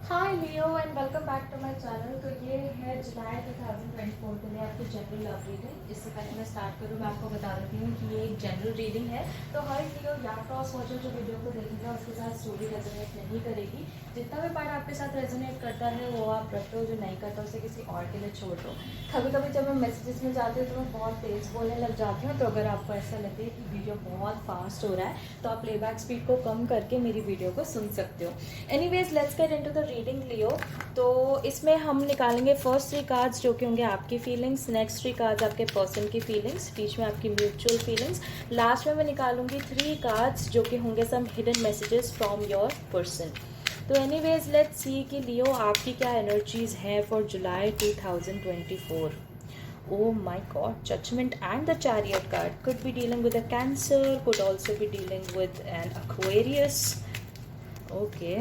Hi Leo and welcome back to my channel. तो ये है जुलाई 2024 के लिए आपकी जनरल लव रीडिंग। इससे पहले मैं स्टार्ट करूँ, मैं आपको बता देती हूँ कि ये एक जनरल रीडिंग है। तो हर लियो या क्रॉस वॉचर जो वीडियो को देखेगा उसके साथ स्टोरी रेजोनेट नहीं करेगी। जितना भी पार्ट आपके साथ रेजोनेट करता है वो आप रख लो, जो नहीं करता उसे किसी और के लिए छोड़ दो। कभी कभी जब मैं मैसेजेस में जाती हूँ तो मैं बहुत तेज़ बोलने लग जाती हूँ, तो अगर आपको ऐसा लगे कि वीडियो बहुत फास्ट हो रहा है तो आप प्लेबैक स्पीड को कम करके मेरी वीडियो को सुन सकते हो। Anyways let's get into the reading Leo. तो इसमें हम निकालेंगे फर्स्ट 3 कार्ड्स जो कि होंगे आपकी फीलिंग्स, नेक्स्ट 3 कार्ड्स आपके पर्सन की फीलिंग्स, बीच में आपकी म्यूचुअल फीलिंग्स, लास्ट में मैं निकालूंगी 3 कार्ड्स जो कि होंगे some hidden messages from your person. तो एनीवेज लेट्स सी कि लियो आपकी क्या एनर्जीज हैं for July 2024। Oh my God, Judgment and the Chariot card could be dealing with a Cancer, could also be dealing with an Aquarius. Okay.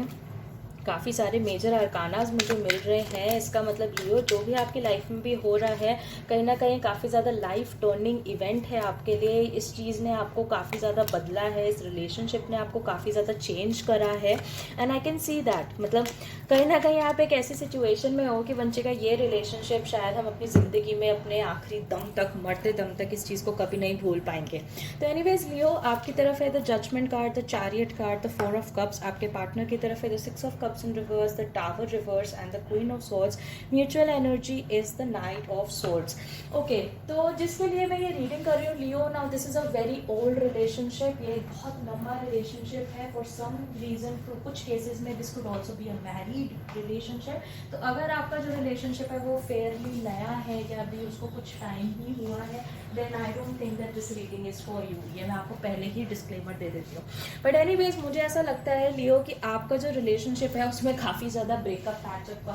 काफ़ी सारे major अरकानाज मुझे मिल रहे हैं। इसका मतलब लियो जो भी आपकी लाइफ में भी हो रहा है कहीं ना कहीं काफ़ी ज़्यादा लाइफ टर्निंग इवेंट है आपके लिए। इस चीज़ ने आपको काफ़ी ज़्यादा बदला है, इस रिलेशनशिप ने आपको काफ़ी ज़्यादा चेंज करा है and I can see that. मतलब कहीं ना कहीं आप एक ऐसी सिचुएशन में हो कि बच्चे का ये रिलेशनशिप शायद हम अपनी ज़िंदगी में अपने आखिरी दम तक, मरते दम तक इस चीज़ को कभी नहीं भूल पाएंगे। तो एनीवेज लियो आपकी तरफ है the judgement card, the chariot card, the 4 of cups. आपके पार्टनर की तरफ है the 6 of cups in reverse, the tower reverse and the queen of swords. Mutual energy is the knight of swords. Okay, तो जिसके लिए मैं ये reading कर रही हूँ Leo, now this is a very old relationship. ये बहुत लंबा रिलेशनशिप है फॉर सम रीजन। कुछ केसेस में this could also be a married relationship. तो अगर आपका जो रिलेशनशिप है वो फेयरली नया है या अभी उसको कुछ टाइम ही हुआ है, then I don't think that this reading is for you. ये मैं आपको पहले ही डिस्क्लेमर दे देती हूँ। बट एनीवेज मुझे ऐसा लगता है लियो कि आपका जो रिलेशनशिप है उसमें काफ़ी ज़्यादा breakup patchup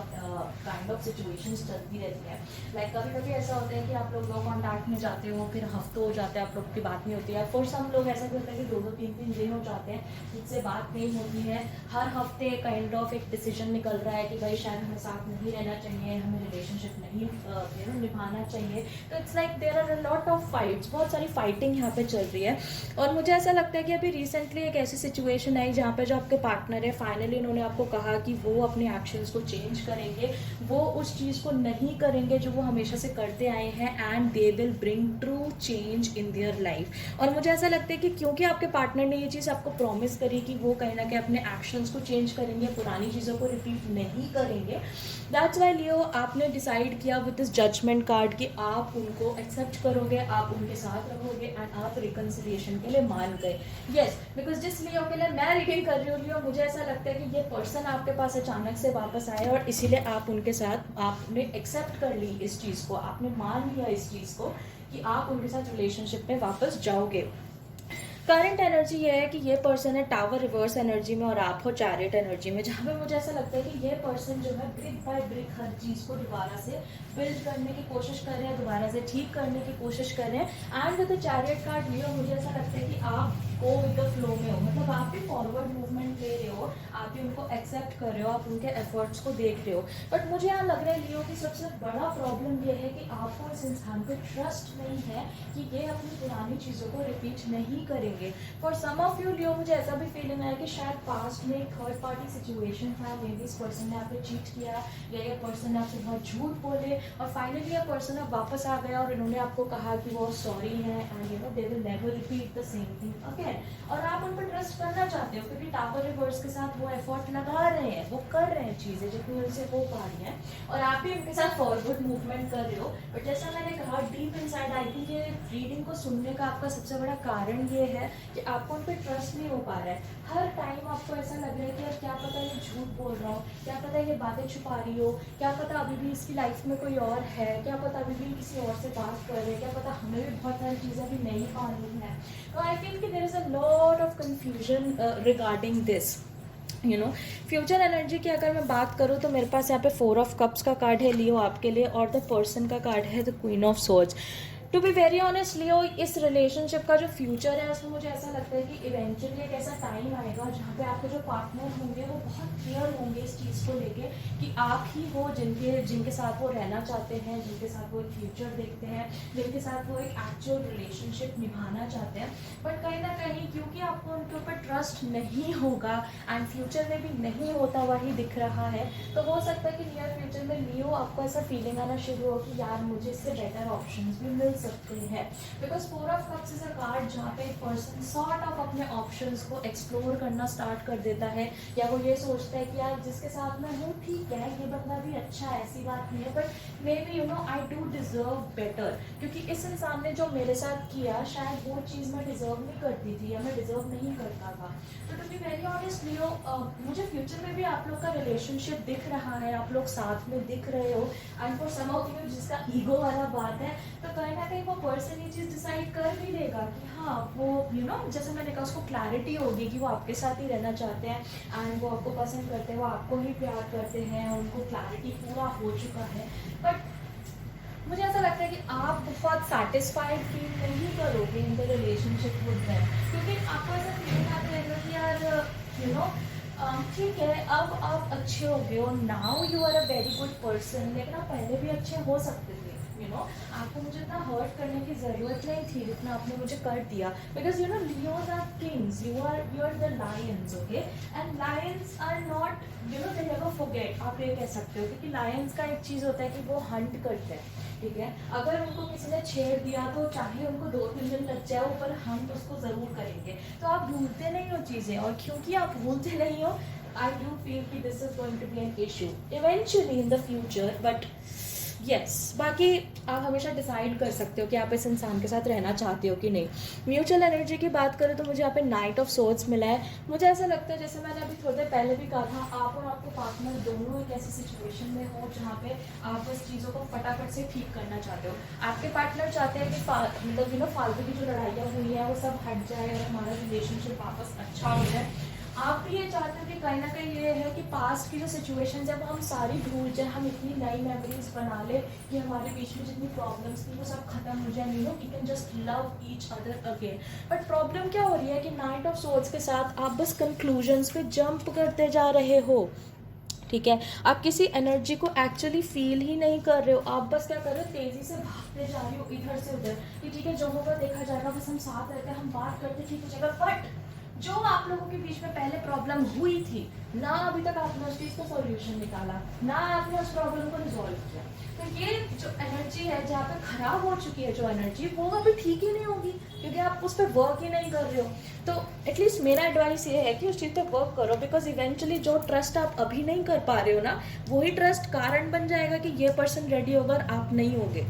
kind of situations चलती रहती है। लाइक कभी कभी ऐसा होता है कि आप लोग लो कॉन्टैक्ट में जाते हो, फिर हफ्तों हो जाते हैं आप लोग की बात नहीं होती है। फॉर सम लोग ऐसा करते हैं कि 2-2 3-3 दिन हो जाते हैं जिससे बात नहीं होती है। हर हफ्ते काइंड ऑफ एक डिसीजन निकल रहा है कि भाई शायद हमें साथ नहीं रहना चाहिए, हमें रिलेशनशिप नहीं निभाना चाहिए। तो it's like there are a lot of fights, बहुत सारी फाइटिंग यहाँ पे चल रही है। और मुझे ऐसा लगता है कि अभी रिसेंटली एक ऐसी सिचुएशन आई जहाँ पे जो आपके पार्टनर है फाइनली उन्होंने आपको कहा कि वो अपने एक्शंस को चेंज करेंगे, वो उस चीज़ को नहीं करेंगे जो वो हमेशा से करते आए हैं and they will bring true change in their life. और मुझे ऐसा लगता है कि क्योंकि आपके पार्टनर ने ये चीज़ आपको प्रॉमिस करी कि वो कहीं ना कहीं अपने एक्शंस को चेंज करेंगे, पुरानी चीज़ों को रिपीट नहीं करेंगे, दैट्स वाई लियो आपने डिसाइड किया विद दिस जजमेंट कार्ड कि आप उनको एक्सेप्ट करोगे, आप उनके साथ रहोगे एंड आप रिकन्सिलिएशन के लिए मान गए। यस, बिकॉज जिस लियो के लिए मैं रीडिंग कर रही हूँ लियो, मुझे ऐसा लगता है कि ये पर्सन आपके पास अचानक से वापस आए और इसीलिए आप उनके साथ आपने एक्सेप्ट कर ली इस चीज़ को, आपने मान लिया इस चीज़ को कि आप उनके साथ रिलेशनशिप में वापस जाओगे। करंट एनर्जी ये है कि ये पर्सन है टावर रिवर्स एनर्जी में और आप हो चैरियट एनर्जी में, जहाँ पे मुझे ऐसा लगता है कि ये पर्सन जो है ब्रिक बाय ब्रिक हर चीज़ को दोबारा से बिल्ड करने की कोशिश कर रहे हैं, दोबारा से ठीक करने की कोशिश कर रहे हैं। And with the chariot card Leo मुझे ऐसा लगता है कि आप गो विद द फ्लो में हो, मतलब आप भी फॉरवर्ड मूवमेंट ले रहे हो, आप भी उनको एक्सेप्ट कर रहे हो, आप उनके एफर्ट्स को देख रहे हो। बट मुझे यहाँ लग रहा है लियो की सबसे बड़ा प्रॉब्लम ये है कि आपको इस इंसान पे ट्रस्ट नहीं है कि ये अपनी पुरानी चीज़ों को रिपीट नहीं करेंगे। फॉर सम ऑफ यू लियो मुझे ऐसा भी फीलिंग आया कि शायद पास्ट में एक थर्ड पार्टी सिचुएशन था, मे बी इस पर्सन ने आपको चीट किया या ये पर्सन ने आपसे बहुत झूठ बोले और फाइनली ये पर्सन अब वापस आ गया और इन्होंने आपको कहा कि वो सॉरी है and you know they will never repeat the same thing again. और आप उन पर ट्रस्ट करना चाहते हो क्योंकि टावर रिवर्स के साथ वो एफर्ट लगा रहे हैं, वो कर रहे हैं चीज़ें जितनी उनसे हो पा रही हैं और आप भी उनके साथ फॉरवर्ड मूवमेंट कर रहे हो। बट जैसा मैंने कहा डीप इनसाइड आई थिंक ये रीडिंग को सुनने का आपका सबसे बड़ा कारण ये है कि आपको उन पर ट्रस्ट नहीं हो पा रहा है। हर टाइम आपको ऐसा लग रहा है कि यार क्या पता ये झूठ बोल रहा हो, क्या पता ये बातें छुपा रही हो, क्या पता अभी भी इसकी लाइफ में कोई और है, क्या पता अभी भी किसी और से बात कर रहे हैं, क्या पता हमें भी बहुत सारी चीज़ें अभी नहीं मालूम है। तो आई फील कि there is a lot of confusion regarding this you know. Future energy की अगर मैं बात करूँ तो मेरे पास यहाँ पे 4 ऑफ कप्स का कार्ड है लियो आपके लिए और द पर्सन का कार्ड है the queen of swords. To be very honest Leo इस रिलेशनशिप का जो फ्यूचर है उसमें मुझे ऐसा लगता है कि इवेंचुअली एक ऐसा टाइम आएगा जहाँ पे आपके जो पार्टनर होंगे वो बहुत क्लियर होंगे ये इस चीज़ को लेके कि आप ही हो जिनके साथ वो रहना चाहते हैं, जिनके साथ वो एक फ्यूचर देखते हैं, जिनके साथ वो एक एक्चुअल रिलेशनशिप निभाना चाहते हैं। बट कहीं ना कहीं क्योंकि आपको उनके ऊपर ट्रस्ट नहीं होगा एंड फ्यूचर में भी नहीं होता वही दिख रहा है, तो हो सकता है कि नियर फ्यूचर में लियो आपको ऐसा फीलिंग आना शुरू हो कि यार मुझे इससे बेटर ऑप्शंस भी मिल सकते हैं। Because 4 of cups is a card जहाँ पे एक पर्सन सॉर्ट ऑफ अपने ऑप्शंस को एक्सप्लोर करना स्टार्ट कर देता है, या वो ये सोचता है कि यार जिसके साथ मैं हूँ ठीक है, ये बंदा भी अच्छा है, ऐसी बात नहीं है, but maybe I do deserve better, क्योंकि इस इंसान ने जो मेरे साथ किया शायद वो चीज़ मैं डिजर्व नहीं करती थी या मैं डिजर्व नहीं करता था। तो टू बी वेरी ऑनेस्ट लियो, मुझे फ्यूचर में भी आप लोग का रिलेशनशिप दिख रहा है, आप लोग साथ में दिख रहे हो। And for some of you जिसका ईगो वाला बात है, तो कहीं ना कहीं वो पर्सन ये चीज़ डिसाइड कर भी लेगा कि हाँ वो जैसे मैंने कहा उसको क्लैरिटी होगी कि वो आपके साथ ही रहना चाहते हैं एंड वो आपको पसंद करते हैं, वो आपको ही प्यार करते हैं, उनको क्लैरिटी पूरा हो चुका है। बट मुझे ऐसा लगता है कि आप बहुत सेटिस्फाइड फील नहीं करोगे in the relationship with them, क्योंकि आपको ऐसा फीलिंग आता रहेगा कि यार ठीक है अब आप अच्छे हो गए हो, now you are a very good person, लेकिन आप पहले भी अच्छे हो सकते थे। आपको मुझे इतना हर्ट करने की ज़रूरत नहीं थी जितना आपने मुझे कर दिया, because Leos are kings, you are the lions, okay, and lions are not they never forget, आप ये कह सकते हो, क्योंकि लायंस का एक चीज़ होता है कि वो हंट करते हैं, ठीक है। अगर उनको किसी ने छेड़ दिया तो चाहे उनको 2-3 दिन लग जाए, ऊपर हंट उसको ज़रूर करेंगे। तो आप भूलते नहीं हो चीज़ें, और क्योंकि आप भूलते नहीं हो, आई डू फील कि this is going to be an issue eventually in the future. But yes, बाकी आप हमेशा डिसाइड कर सकते हो कि आप इस इंसान के साथ रहना चाहते हो कि नहीं। म्यूचुअल एनर्जी की बात करें तो मुझे यहाँ पे नाइट ऑफ सोर्ड्स मिला है। मुझे ऐसा लगता है, जैसे मैंने अभी थोड़ी देर पहले भी कहा था, आप और आपके पार्टनर दोनों एक ऐसी सिचुएशन में हो जहाँ पे आप उस चीज़ों को फटाफट से ठीक करना चाहते हो। आपके पार्टनर चाहते हैं कि फालतू की जो लड़ाइयाँ हुई हैं वो सब हट जाए और हमारा रिलेशनशिप वापस अच्छा हो जाए। आप भी ये चाहते हो कि कहीं ना कहीं ये है कि पास्ट की जो सिचुएशन जब हम सारी भूल जाए, हम इतनी नई मेमोरीज बना ले कि हमारे बीच में जितनी प्रॉब्लम्स थी वो सब खत्म हो जाए, we can just love each other again. But problem क्या हो रही है कि नाइट ऑफ सोर्ड्स के साथ आप बस कंक्लूजन्स पे जंप करते जा रहे हो, ठीक है। आप किसी एनर्जी को एक्चुअली फील ही नहीं कर रहे हो, आप बस क्या कर रहे हो, तेजी से भागते जा रहे हो इधर से उधर कि ठीक है जो होगा देखा जाएगा, बस हम साथ रहते हैं, हम बात करते ठीक हो जाएगा। बट जो आप लोगों के बीच में पहले प्रॉब्लम हुई थी ना, अभी तक आपने उस चीज़ का सॉल्यूशन निकाला ना, आपने उस प्रॉब्लम को रिजॉल्व किया। तो ये जो एनर्जी है जहाँ पे खराब हो चुकी है जो एनर्जी, वो अभी ठीक ही नहीं होगी क्योंकि आप उस पर वर्क ही नहीं कर रहे हो। तो एटलीस्ट मेरा एडवाइस ये है कि उस चीज़ पर वर्क करो, बिकॉज इवेंचुअली जो ट्रस्ट आप अभी नहीं कर पा रहे हो ना, वही ट्रस्ट कारण बन जाएगा कि ये पर्सन रेडी होगा और आप नहीं होगे।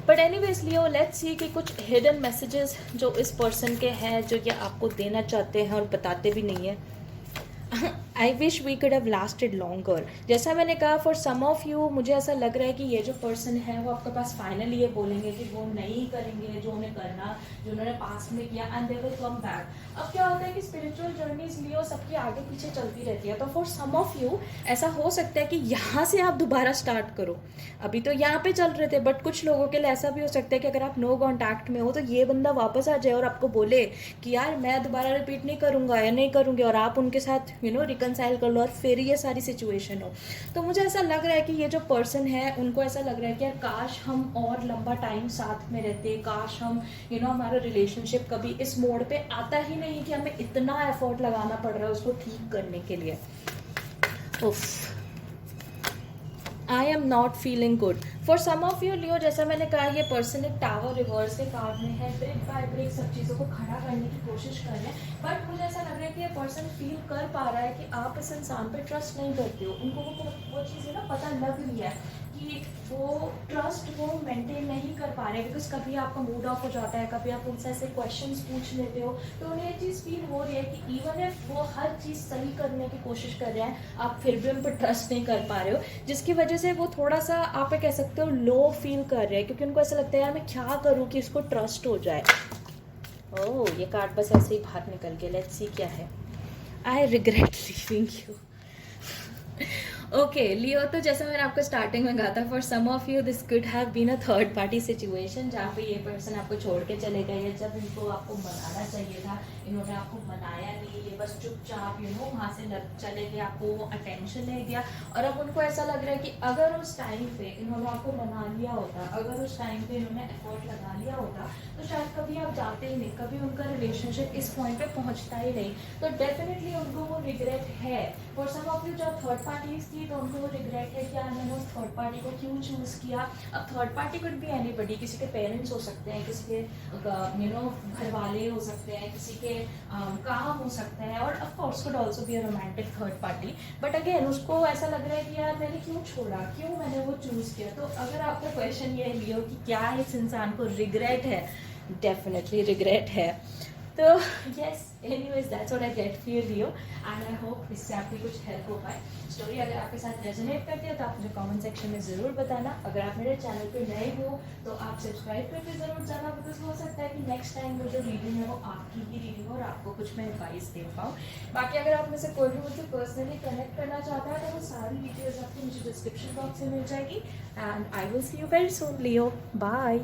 But anyways Leo, let's see कि कुछ हिडन मैसेजेस जो इस पर्सन के हैं जो ये आपको देना चाहते हैं और बताते भी नहीं है। I wish we could have lasted longer. जैसा मैंने कहा, फॉर सम ऑफ यू मुझे ऐसा लग रहा है कि ये जो पर्सन है वो आपके पास फाइनली ये बोलेंगे कि वो नहीं करेंगे जो उन्हें करना, जो उन्होंने पास्ट में किया, and they will come back. अब क्या होता है कि स्पिरिचुअल जर्नीज लियो सबकी आगे पीछे चलती रहती है, तो फॉर सम ऑफ यू ऐसा हो सकता है कि यहाँ से आप दोबारा स्टार्ट करो। अभी तो यहाँ पे चल रहे थे, बट कुछ लोगों के लिए ऐसा भी हो सकता है कि अगर आप नो कॉन्टैक्ट में हो तो ये बंदा वापस आ जाए और आपको बोले कि यार मैं दोबारा रिपीट नहीं करूँगा या नहीं करूँगी, और आप उनके साथ रिकनसाइल कर लो और फिर ये सारी सिचुएशन हो। तो मुझे ऐसा लग रहा है कि ये जो पर्सन है उनको ऐसा लग रहा है कि यार काश हम और लंबा टाइम साथ में रहते, काश हम हमारा रिलेशनशिप कभी इस मोड़ पे आता ही नहीं कि हमें इतना एफर्ट लगाना पड़ रहा है उसको ठीक करने के लिए। उफ, I am not feeling good for some of you Leo. जैसा मैंने कहा, ये पर्सन एक टावर रिवर्स के कार्ड में है, ब्रेक बाय ब्रेक सब चीज़ों को खड़ा करने की कोशिश कर रहे हैं। बट मुझे ऐसा लग रहा है कि ये पर्सन फील कर पा रहा है कि आप इस इंसान पे ट्रस्ट नहीं करते हो। उनको वो चीज़ें ना पता लग रही है कि वो ट्रस्ट वो मेंटेन नहीं कर पा रहे, बिकॉज कभी आपका मूड ऑफ हो जाता है, कभी आप उनसे ऐसे क्वेश्चंस पूछ लेते हो, तो उन्हें ये चीज़ फील हो रही है कि इवन इफ वो हर चीज़ सही करने की कोशिश कर रहे हैं, आप फिर भी उन पर ट्रस्ट नहीं कर पा रहे हो, जिसकी वजह से वो थोड़ा सा आप कह सकते हो लो फील कर रहे हैं, क्योंकि उनको ऐसा लगता है यार मैं क्या करूँ कि इसको ट्रस्ट हो जाए। ओह, ये कार्ड बस ऐसे ही बाहर निकल गया। लेट्स सी क्या है। I regret leaving you. Okay Leo, तो जैसे मैंने आपको स्टार्टिंग में कहा था, for some of you this could have been a third party situation, जहाँ पे ये पर्सन आपको छोड़ के चले गए, या जब इनको आपको मनाना चाहिए था इन्होंने आपको मनाया नहीं, ये बस चुपचाप वहाँ से चले गए, आपको वो अटेंशन नहीं दिया। और अब उनको ऐसा लग रहा है कि अगर उस टाइम पे इन्होंने आपको मना लिया होता, अगर उस टाइम पे इन्होंने एफर्ट लगा लिया होता, तो शायद कभी आप जाते ही नहीं, कभी उनका रिलेशनशिप इस पॉइंट पे पहुंचता ही नहीं। तो डेफिनेटली उनको वो रिग्रेट है। फॉर सम ऑफ यू जब थर्ड पार्टीज थी तो उनको वो रिग्रेट है कि यार मैंने उस थर्ड पार्टी को क्यों चूज़ किया। अब third party could be anybody, किसी के पेरेंट्स हो सकते हैं, किसी के घर वाले हो सकते हैं, किसी के काम हो सकते हैं, और of course could also be a romantic third party. But again उसको ऐसा लग रहा है कि यार मैंने क्यों छोड़ा, क्यों मैंने वो चूज़ किया। तो अगर आपका क्वेश्चन ये लियो कि क्या इस इंसान को रिग्रेट है, डेफिनेटली रिग्रेट है। तो yes, anyways that's what I get for Leo, and I hope इससे आपकी कुछ हेल्प हो पाए। स्टोरी अगर आपके साथ रेजोनेट करती है तो आप मुझे कमेंट सेक्शन में ज़रूर बताना। अगर आप मेरे चैनल पे नए हो तो आप सब्सक्राइब करके ज़रूर जाना, बिकॉज हो सकता है कि नेक्स्ट टाइम वो जो रीडिंग है वो आपकी ही रीडिंग हो और आपको कुछ मैं एडवाइस दे पाऊँ। बाकी अगर आप में से कोई भी मुझसे पर्सनली कनेक्ट करना चाहता है तो वो सारी डिटेल्स आपको मुझे डिस्क्रिप्शन बॉक्स में मिल जाएगी। And I will see you very soon Leo, bye.